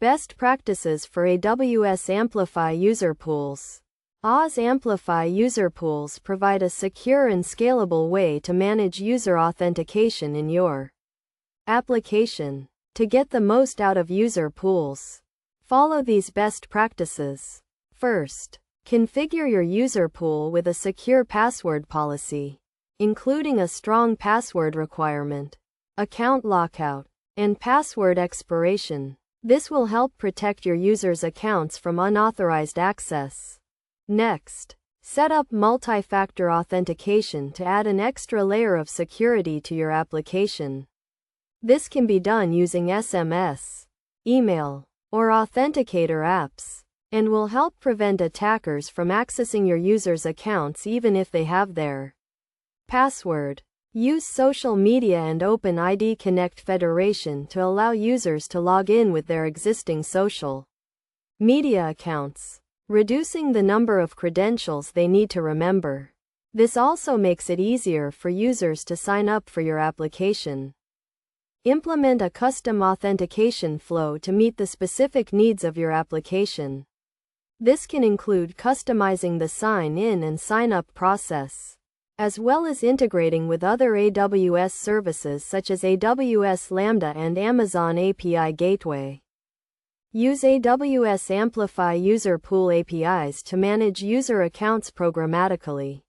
Best practices for AWS Amplify user pools. AWS Amplify user pools provide a secure and scalable way to manage user authentication in your application. To get the most out of user pools, follow these best practices. First, configure your user pool with a secure password policy, including a strong password requirement, account lockout, and password expiration. This will help protect your users' accounts from unauthorized access. Next, set up multi-factor authentication to add an extra layer of security to your application. This can be done using SMS, email, or authenticator apps, and will help prevent attackers from accessing your users' accounts even if they have their password. Use social media and OpenID Connect Federation to allow users to log in with their existing social media accounts, reducing the number of credentials they need to remember. This also makes it easier for users to sign up for your application. Implement a custom authentication flow to meet the specific needs of your application. This can include customizing the sign-in and sign-up process, as well as integrating with other AWS services such as AWS Lambda and Amazon API Gateway. Use AWS Amplify user pool APIs to manage user accounts programmatically,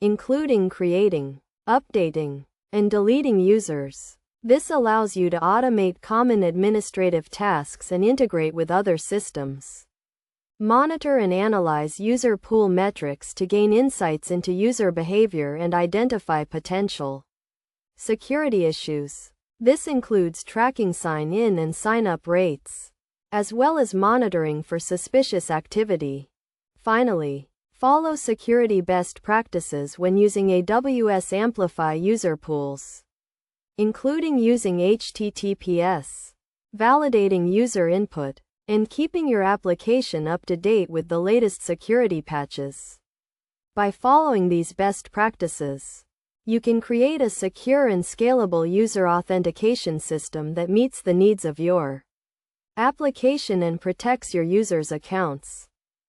including creating, updating, and deleting users. This allows you to automate common administrative tasks and integrate with other systems. Monitor and analyze user pool metrics to gain insights into user behavior and identify potential security issues. This includes tracking sign-in and sign-up rates, as well as monitoring for suspicious activity. Finally, follow security best practices when using AWS Amplify user pools, including using HTTPS, validating user input, and keeping your application up to date with the latest security patches. By following these best practices, you can create a secure and scalable user authentication system that meets the needs of your application and protects your users' accounts.